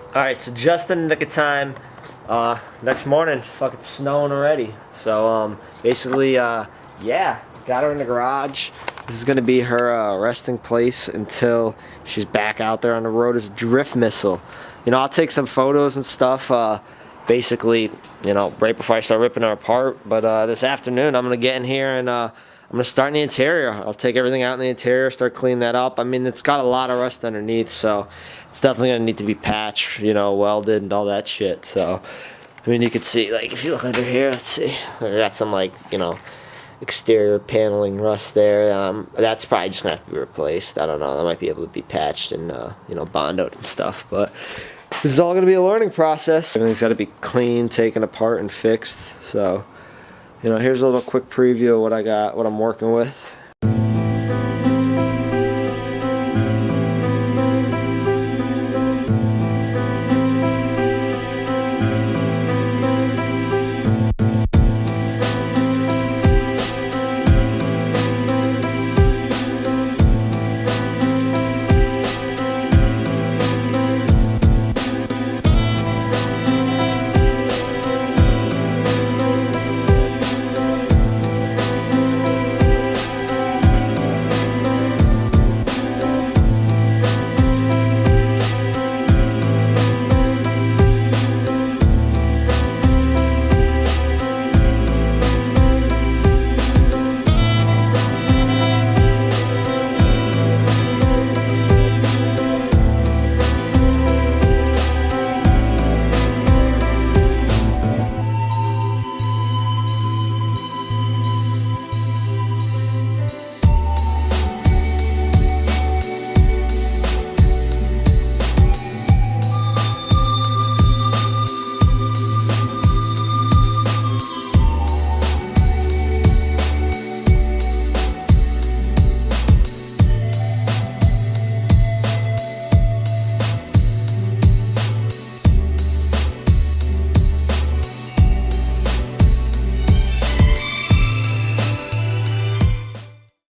Alright, so just in the nick of time, next morning, fucking snowing already. So, basically, yeah, got her in the garage. This is gonna be her, resting place until she's back out there on the road as a drift missile. You know, I'll take some photos and stuff, basically, you know, right before I start ripping her apart. But, this afternoon, I'm gonna get in here and, I'm gonna start in the interior. I'll take everything out in the interior, start cleaning that up. I mean, it's got a lot of rust underneath, so it's definitely gonna need to be patched, you know, welded and all that shit. So, I mean, you can see, like, if you look under here, let's see, I got some, like, you know, exterior paneling rust there. That's probably just gonna have to be replaced. I don't know. That might be able to be patched and, you know, bonded and stuff. But this is all gonna be a learning process. Everything's got to be cleaned, taken apart, and fixed. So, you know, here's a little quick preview of what I got, what I'm working with.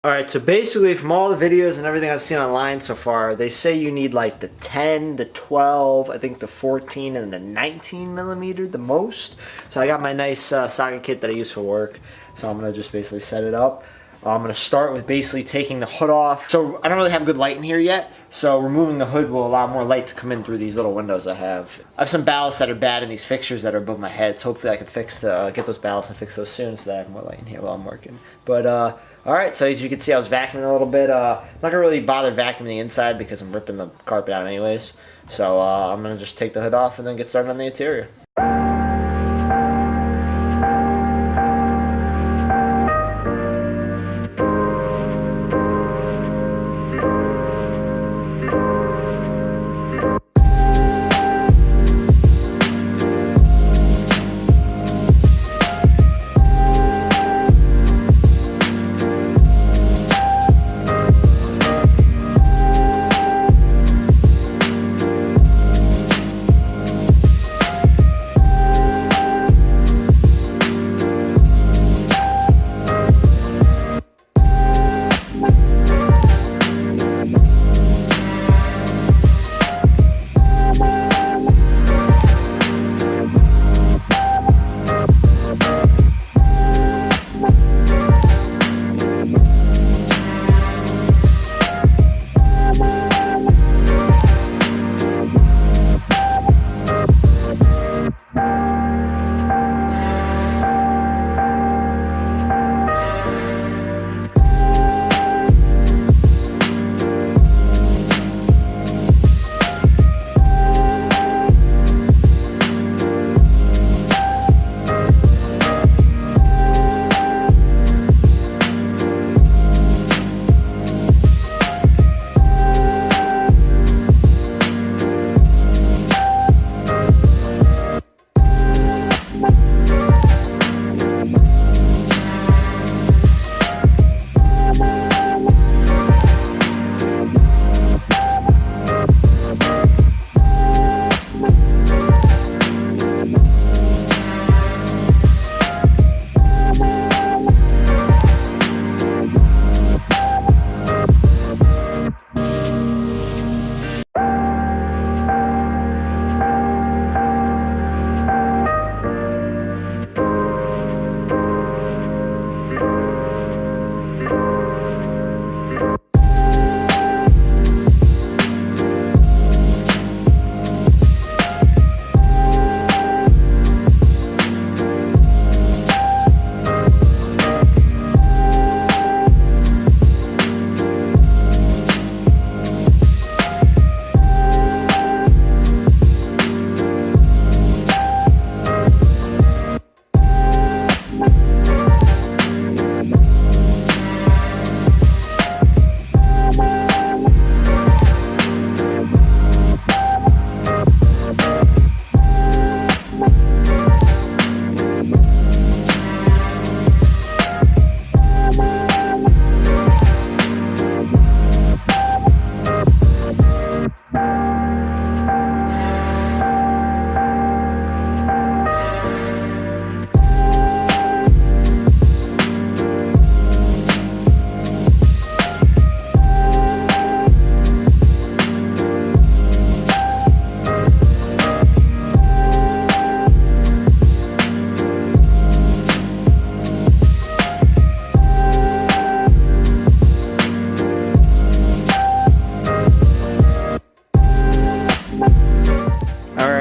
Alright, so basically from all the videos and everything I've seen online so far, they say you need like the 10, the 12, I think the 14, and the 19 millimeter the most. So I got my nice socket kit that I use for work. So I'm going to just basically set it up. I'm going to start with basically taking the hood off. So I don't really have good light in here yet, so removing the hood will allow more light to come in through these little windows I have. I have some ballasts that are bad in these fixtures that are above my head, so hopefully I can fix get those ballasts and fix those soon so that I have more light in here while I'm working. But alright, so as you can see I was vacuuming a little bit. I'm not going to really bother vacuuming the inside because I'm ripping the carpet out anyways. So I'm going to just take the hood off and then get started on the interior.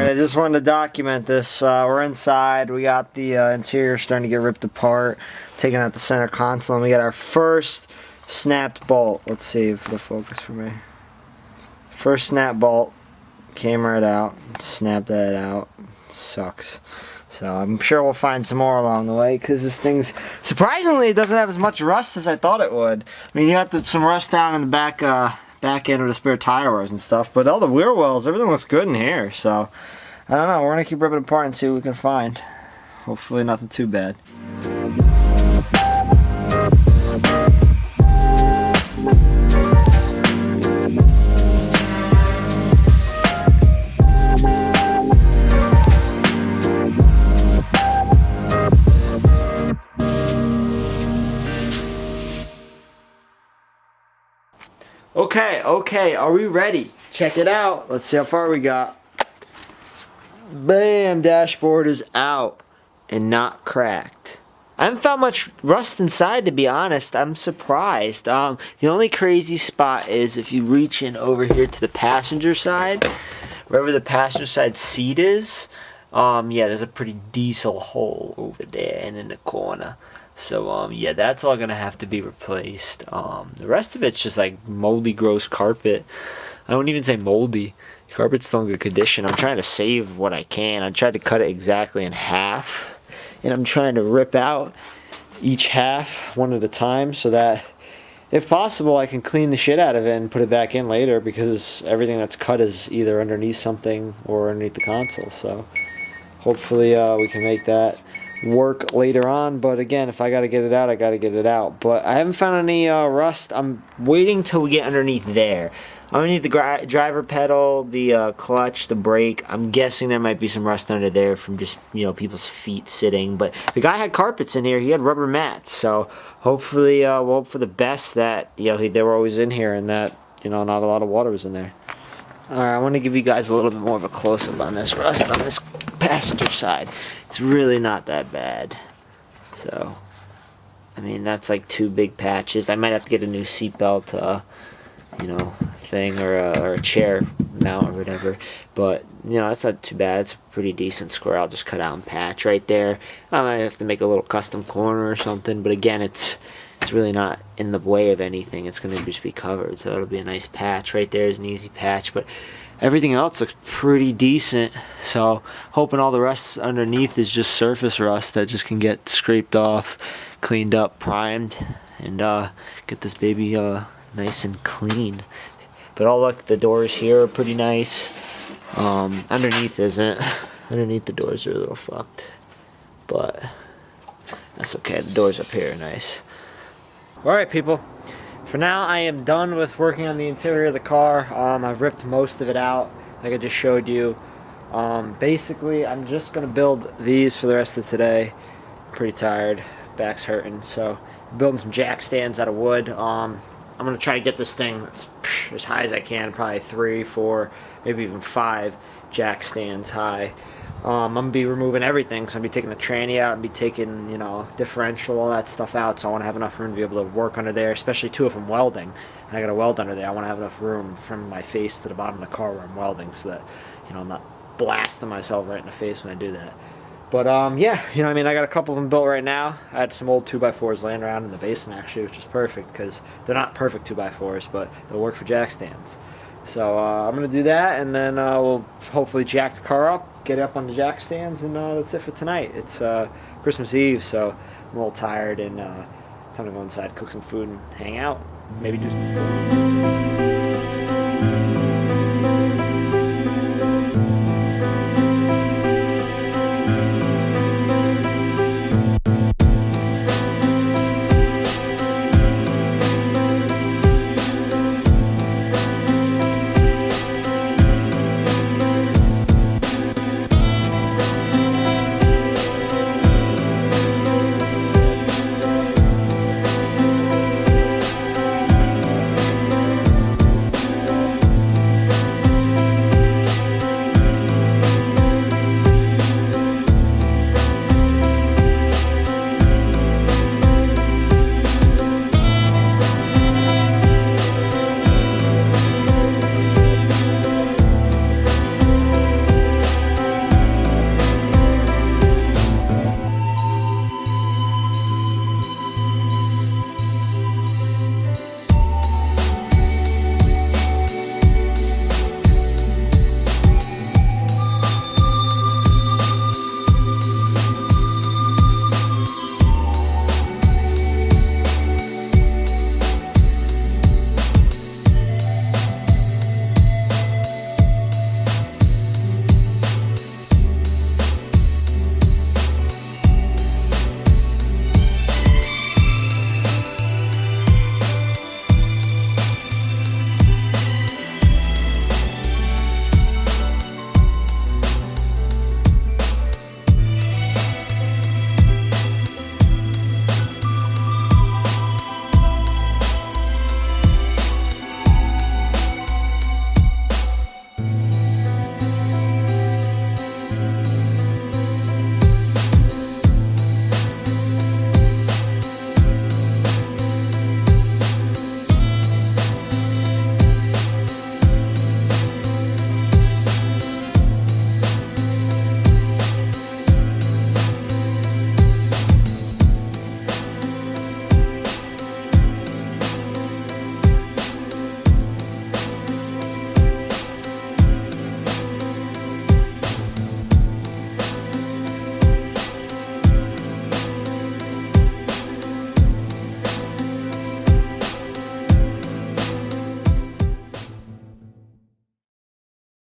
Alright, I just wanted to document this. We're inside. We got the interior starting to get ripped apart. Taking out the center console, and we got our first snapped bolt. Let's see if it'll focus for me. First snap bolt. Came right out. Snapped that out. Sucks. So I'm sure we'll find some more along the way, because this thing's, surprisingly, it doesn't have as much rust as I thought it would. I mean, you got some rust down in the back end of the spare tire wires and stuff, but all the wheel wells, everything looks good in here. So I don't know, we're gonna keep ripping it apart and see what we can find. Hopefully nothing too bad. Okay, are we ready? Check it out. Let's see how far we got. Bam, dashboard is out and not cracked. I haven't found much rust inside, to be honest. I'm surprised. The only crazy spot is if you reach in over here to the passenger side, wherever the passenger side seat is, yeah, there's a pretty decent hole over there and in the corner. So, yeah, that's all gonna have to be replaced. The rest of it's just like moldy, gross carpet. I don't even say moldy. The carpet's still in good condition. I'm trying to save what I can. I tried to cut it exactly in half, and I'm trying to rip out each half one at a time so that, if possible, I can clean the shit out of it and put it back in later, because everything that's cut is either underneath something or underneath the console. So, hopefully, we can make that work later on. But again, if I gotta get it out, I gotta get it out. But I haven't found any rust. I'm waiting till we get underneath there. Underneath the driver pedal, the clutch, the brake. I'm guessing there might be some rust under there from just, you know, people's feet sitting. But the guy had carpets in here. He had rubber mats. So hopefully, we'll hope for the best that, you know, they were always in here and that, you know, not a lot of water was in there. Alright, I want to give you guys a little bit more of a close-up on this rust on this passenger side. It's really not that bad. So, I mean, that's like 2 big patches. I might have to get a new seatbelt, you know, thing, or a chair mount or whatever. But, you know, that's not too bad. It's a pretty decent square. I'll just cut out and patch right there. I might have to make a little custom corner or something. But again, it's really not in the way of anything. It's going to just be covered. So it'll be a nice patch. Right there is an easy patch. But everything else looks pretty decent. So hoping all the rust underneath is just surface rust that just can get scraped off, cleaned up, primed, and get this baby nice and clean. But all luck, the doors here are pretty nice. Underneath isn't. Underneath the doors are a little fucked. But that's okay. The doors up here are nice. Alright, people. For now, I am done with working on the interior of the car. I've ripped most of it out, like I just showed you. Basically, I'm just going to build these for the rest of today. I'm pretty tired. Back's hurting. So, I'm building some jack stands out of wood. I'm going to try to get this thing as high as I can. Probably 3, 4, maybe even 5 jack stands high. I'm going to be removing everything, so I'm going to be taking the tranny out and be taking, you know, differential, all that stuff out, so I want to have enough room to be able to work under there, especially too if I'm welding, and I got to weld under there. I want to have enough room from my face to the bottom of the car where I'm welding, so that, you know, I'm not blasting myself right in the face when I do that. But, yeah, you know what I mean, I got a couple of them built right now. I had some old 2x4s laying around in the basement, actually, which is perfect, because they're not perfect 2x4s, but they'll work for jack stands. So I'm going to do that, and then we'll hopefully jack the car up, get it up on the jack stands, and that's it for tonight. It's Christmas Eve, so I'm a little tired, and time to go inside, cook some food, and hang out. Maybe do some food.